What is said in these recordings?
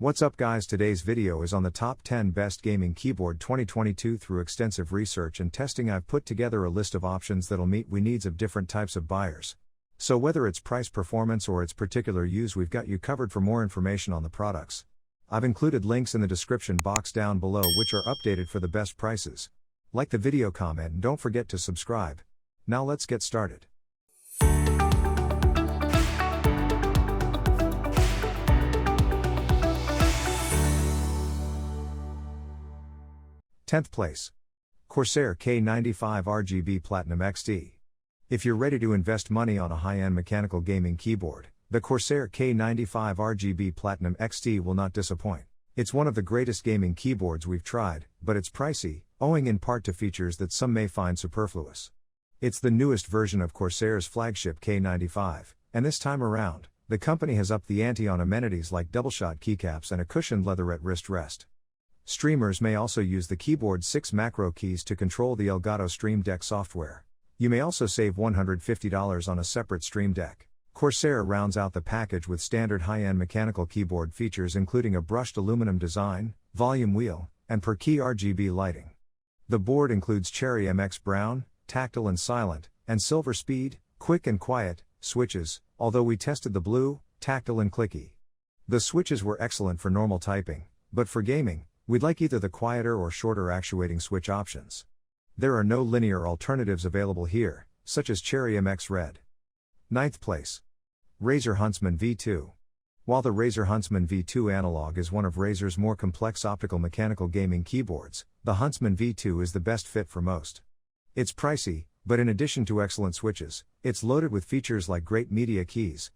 What's up guys, today's video is on the top 10 best gaming keyboard 2022. Through extensive research and testing I've put together a list of options that'll meet the needs of different types of buyers. So whether it's price performance or its particular use, we've got you covered. For more information on the products, I've included links in the description box down below which are updated for the best prices. Like the video, comment, and don't forget to subscribe. Now let's get started. Tenth place. Corsair K95 RGB Platinum XT. If you're ready to invest money on a high-end mechanical gaming keyboard, the Corsair K95 RGB Platinum XT will not disappoint. It's one of the greatest gaming keyboards we've tried, but it's pricey, owing in part to features that some may find superfluous. It's the newest version of Corsair's flagship K95, and this time around, the company has upped the ante on amenities like double-shot keycaps and a cushioned leatherette wrist rest. Streamers may also use the keyboard's 6 macro keys to control the Elgato Stream Deck software. You may also save $150 on a separate Stream Deck. Corsair rounds out the package with standard high-end mechanical keyboard features including a brushed aluminum design, volume wheel, and per-key RGB lighting. The board includes Cherry MX Brown, Tactile and Silent, and Silver Speed, Quick and Quiet, switches, although we tested the Blue, Tactile and Clicky. The switches were excellent for normal typing, but for gaming, we'd like either the quieter or shorter actuating switch options. There are no linear alternatives available here, such as Cherry MX Red. Ninth place. Razer Huntsman V2. While the Razer Huntsman V2 analog is one of Razer's more complex optical mechanical gaming keyboards, the Huntsman V2 is the best fit for most. It's pricey, but in addition to excellent switches, it's loaded with features like great media keys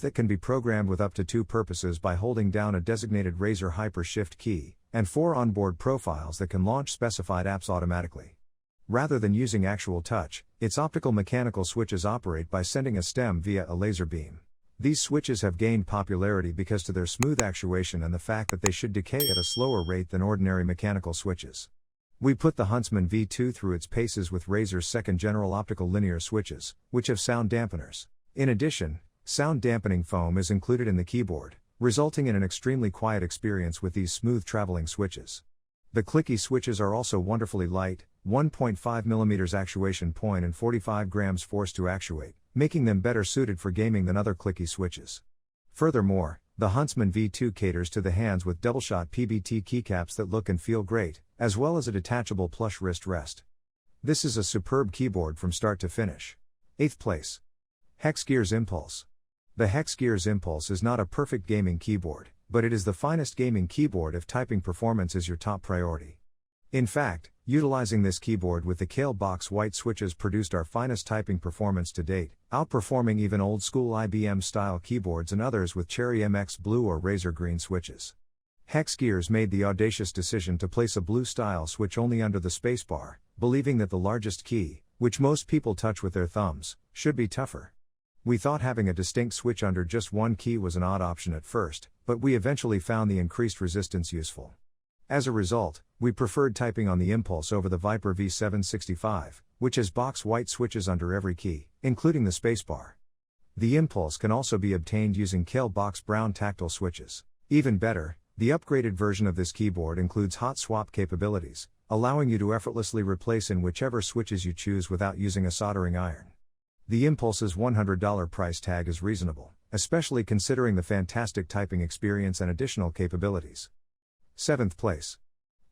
that can be programmed with up to 2 purposes by holding down a designated Razer Hyper Shift key, and 4 onboard profiles that can launch specified apps automatically. Rather than using actual touch, its optical mechanical switches operate by sending a stem via a laser beam. These switches have gained popularity because to their smooth actuation and the fact that they should decay at a slower rate than ordinary mechanical switches. We put the Huntsman V2 through its paces with Razer's second general optical linear switches, which have sound dampeners. In addition, sound dampening foam is included in the keyboard, resulting in an extremely quiet experience with these smooth traveling switches. The clicky switches are also wonderfully light, 1.5mm actuation point and 45 grams force to actuate, making them better suited for gaming than other clicky switches. Furthermore, the Huntsman V2 caters to the hands with double-shot PBT keycaps that look and feel great, as well as a detachable plush wrist rest. This is a superb keyboard from start to finish. 8th place. Hexgears Impulse. The Hexgears Impulse is not a perfect gaming keyboard, but it is the finest gaming keyboard if typing performance is your top priority. In fact, utilizing this keyboard with the Kale Box white switches produced our finest typing performance to date, outperforming even old-school IBM-style keyboards and others with Cherry MX Blue or Razer Green switches. Hexgears made the audacious decision to place a blue-style switch only under the spacebar, believing that the largest key, which most people touch with their thumbs, should be tougher. We thought having a distinct switch under just one key was an odd option at first, but we eventually found the increased resistance useful. As a result, we preferred typing on the Impulse over the Viper V765, which has box white switches under every key, including the spacebar. The Impulse can also be obtained using Kale Box Brown tactile switches. Even better, the upgraded version of this keyboard includes hot swap capabilities, allowing you to effortlessly replace in whichever switches you choose without using a soldering iron. The Impulse's $100 price tag is reasonable, especially considering the fantastic typing experience and additional capabilities. 7th place.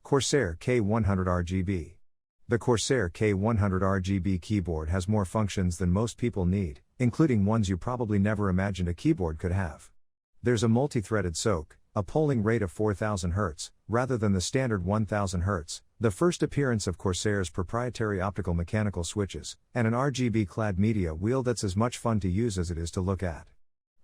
Corsair K100 RGB. The Corsair K100 RGB keyboard has more functions than most people need, including ones you probably never imagined a keyboard could have. There's a multi-threaded SoC, a polling rate of 4000 Hz, rather than the standard 1000 Hz, the first appearance of Corsair's proprietary optical mechanical switches, and an RGB-clad media wheel that's as much fun to use as it is to look at.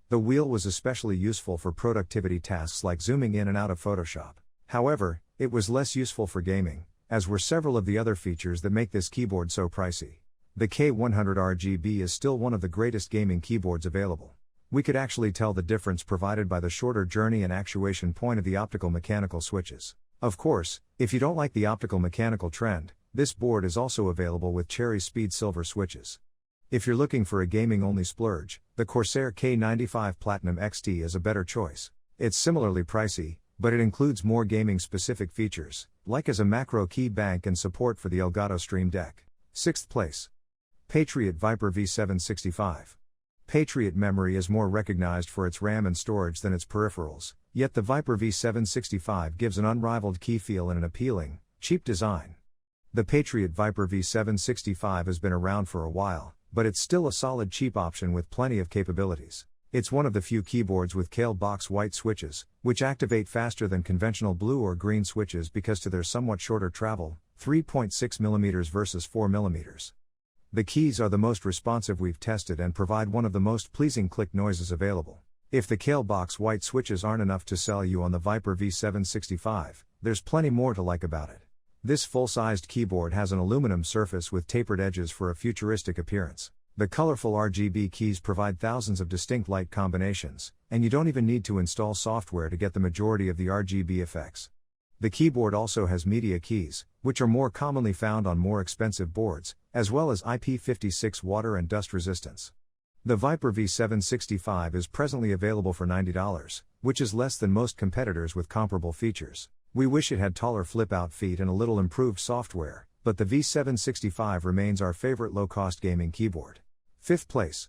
The wheel was especially useful for productivity tasks like zooming in and out of Photoshop. However, it was less useful for gaming, as were several of the other features that make this keyboard so pricey. The K100 RGB is still one of the greatest gaming keyboards available. We could actually tell the difference provided by the shorter journey and actuation point of the optical mechanical switches. Of course, if you don't like the optical mechanical trend, this board is also available with Cherry Speed Silver switches. If you're looking for a gaming-only splurge, the Corsair K95 Platinum XT is a better choice. It's similarly pricey, but it includes more gaming-specific features, like as a macro key bank and support for the Elgato Stream Deck. 6th place. Patriot Viper V765. Patriot memory is more recognized for its RAM and storage than its peripherals, yet the Viper V765 gives an unrivaled key feel and an appealing, cheap design. The Patriot Viper V765 has been around for a while, but it's still a solid cheap option with plenty of capabilities. It's one of the few keyboards with Kale box white switches, which activate faster than conventional blue or green switches because to their somewhat shorter travel, 3.6mm versus 4mm. The keys are the most responsive we've tested and provide one of the most pleasing click noises available. If the Kale box white switches aren't enough to sell you on the Viper V765, there's plenty more to like about it. This full-sized keyboard has an aluminum surface with tapered edges for a futuristic appearance. The colorful RGB keys provide thousands of distinct light combinations, and you don't even need to install software to get the majority of the RGB effects. The keyboard also has media keys, which are more commonly found on more expensive boards, as well as IP56 water and dust resistance. The Viper V765 is presently available for $90, which is less than most competitors with comparable features. We wish it had taller flip-out feet and a little improved software, but the V765 remains our favorite low-cost gaming keyboard. 5th place.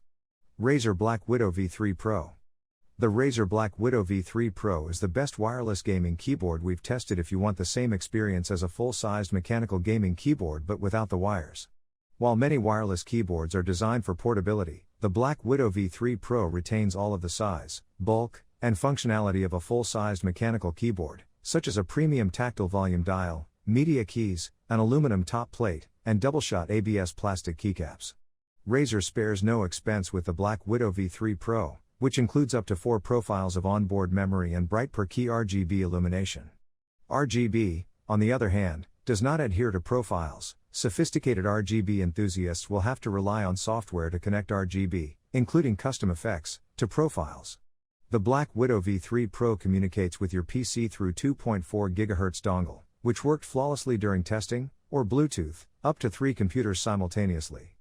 Razer BlackWidow V3 Pro. The Razer BlackWidow V3 Pro is the best wireless gaming keyboard we've tested if you want the same experience as a full-sized mechanical gaming keyboard but without the wires. While many wireless keyboards are designed for portability, the BlackWidow V3 Pro retains all of the size, bulk, and functionality of a full-sized mechanical keyboard, such as a premium tactile volume dial, media keys, an aluminum top plate, and double-shot ABS plastic keycaps. Razer spares no expense with the BlackWidow V3 Pro, which includes up to 4 profiles of onboard memory and bright per-key RGB illumination. RGB, on the other hand, does not adhere to profiles. Sophisticated RGB enthusiasts will have to rely on software to connect RGB, including custom effects, to profiles. The BlackWidow V3 Pro communicates with your PC through 2.4 GHz dongle, which worked flawlessly during testing, or Bluetooth, up to 3 computers simultaneously.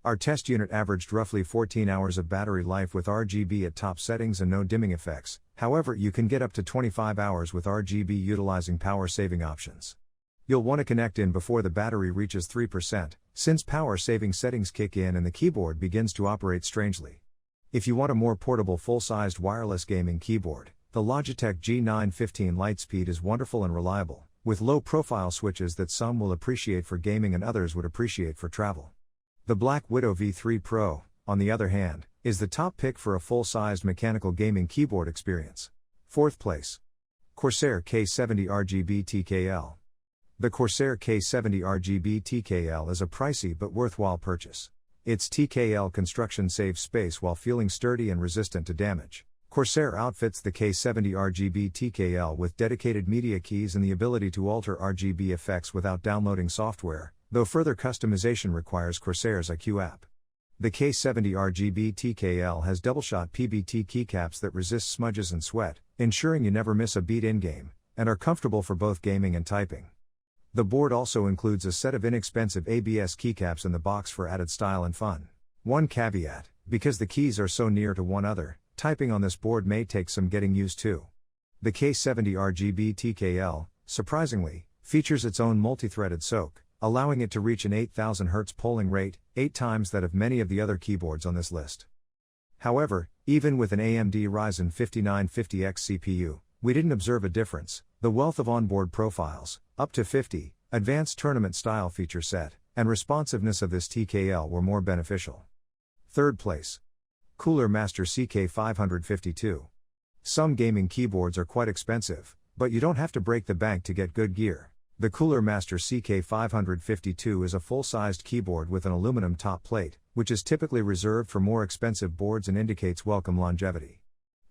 Our test unit averaged roughly 14 hours of battery life with RGB at top settings and no dimming effects, however you can get up to 25 hours with RGB utilizing power-saving options. You'll want to connect in before the battery reaches 3%, since power-saving settings kick in and the keyboard begins to operate strangely. If you want a more portable full-sized wireless gaming keyboard, the Logitech G915 Lightspeed is wonderful and reliable, with low-profile switches that some will appreciate for gaming and others would appreciate for travel. The BlackWidow V3 Pro, on the other hand, is the top pick for a full-sized mechanical gaming keyboard experience. 4th place. Corsair K70 RGB TKL. The Corsair K70 RGB TKL is a pricey but worthwhile purchase. Its TKL construction saves space while feeling sturdy and resistant to damage. Corsair outfits the K70 RGB TKL with dedicated media keys and the ability to alter RGB effects without downloading software, though further customization requires Corsair's IQ app. The K70 RGB TKL has double-shot PBT keycaps that resist smudges and sweat, ensuring you never miss a beat in-game, and are comfortable for both gaming and typing. The board also includes a set of inexpensive ABS keycaps in the box for added style and fun. One caveat, because the keys are so near to one another, typing on this board may take some getting used to. The K70 RGB TKL, surprisingly, features its own multi-threaded SoC, allowing it to reach an 8000 Hz polling rate, 8 times that of many of the other keyboards on this list. However, even with an AMD Ryzen 5950X CPU, we didn't observe a difference. The wealth of onboard profiles, up to 50, advanced tournament-style feature set, and responsiveness of this TKL were more beneficial. 3rd place. Cooler Master CK552. Some gaming keyboards are quite expensive, but you don't have to break the bank to get good gear. The Cooler Master CK552 is a full-sized keyboard with an aluminum top plate, which is typically reserved for more expensive boards and indicates welcome longevity.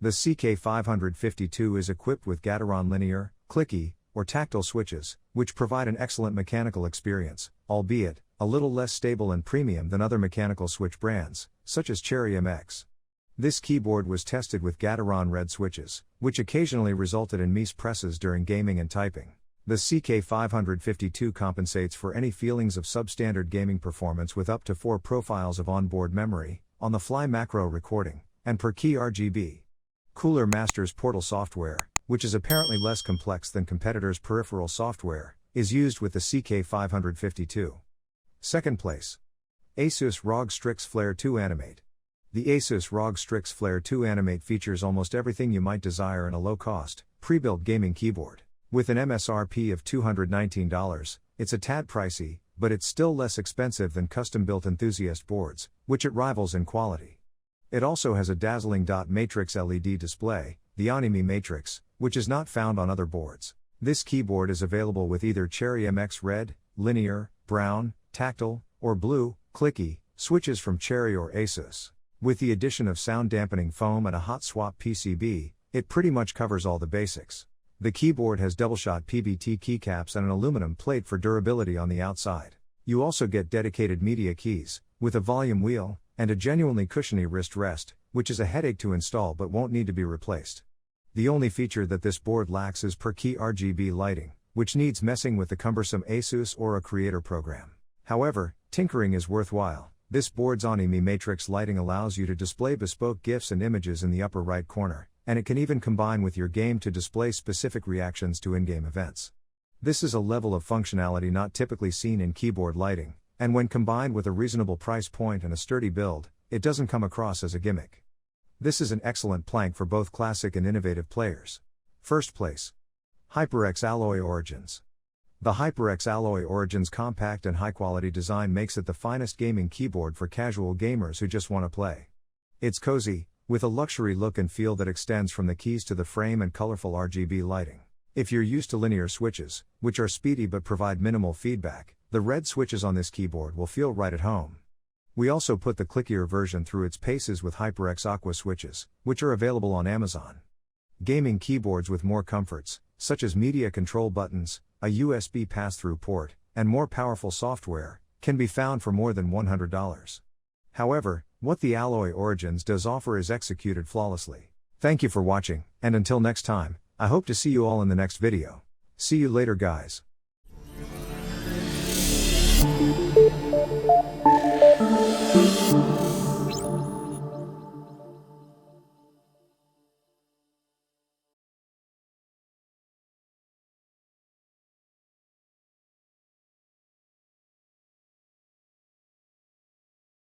The CK552 is equipped with Gateron linear, clicky, or tactile switches, which provide an excellent mechanical experience, albeit a little less stable and premium than other mechanical switch brands, such as Cherry MX. This keyboard was tested with Gateron red switches, which occasionally resulted in mispresses during gaming and typing. The CK552 compensates for any feelings of substandard gaming performance with up to 4 profiles of onboard memory, on-the-fly macro recording, and per-key RGB. Cooler Master's portal software, which is apparently less complex than competitors' peripheral software, is used with the CK552. Second place. Asus ROG Strix Flare 2 Animate. The Asus ROG Strix Flare 2 Animate features almost everything you might desire in a low-cost, pre-built gaming keyboard. With an MSRP of $219, it's a tad pricey, but it's still less expensive than custom-built enthusiast boards, which it rivals in quality. It also has a dazzling dot matrix LED display, the Animate Matrix, which is not found on other boards. This keyboard is available with either Cherry MX Red, Linear, Brown, Tactile, or Blue, Clicky, switches from Cherry or Asus. With the addition of sound dampening foam and a hot swap PCB, it pretty much covers all the basics. The keyboard has double-shot PBT keycaps and an aluminum plate for durability on the outside. You also get dedicated media keys, with a volume wheel, and a genuinely cushiony wrist rest, which is a headache to install but won't need to be replaced. The only feature that this board lacks is per-key RGB lighting, which needs messing with the cumbersome Asus or a creator program. However, tinkering is worthwhile. This board's Animate Matrix lighting allows you to display bespoke GIFs and images in the upper right corner, and it can even combine with your game to display specific reactions to in-game events. This is a level of functionality not typically seen in keyboard lighting, and when combined with a reasonable price point and a sturdy build, it doesn't come across as a gimmick. This is an excellent plank for both classic and innovative players. First place. HyperX Alloy Origins. The HyperX Alloy Origins compact and high-quality design makes it the finest gaming keyboard for casual gamers who just want to play. It's cozy, with a luxury look and feel that extends from the keys to the frame and colorful RGB lighting. If you're used to linear switches, which are speedy but provide minimal feedback, the red switches on this keyboard will feel right at home. We also put the clickier version through its paces with HyperX Aqua switches, which are available on Amazon. Gaming keyboards with more comforts, such as media control buttons, a USB pass-through port, and more powerful software, can be found for more than $100. However, what the Alloy Origins does offer is executed flawlessly. Thank you for watching, and until next time, I hope to see you all in the next video. See you later, guys.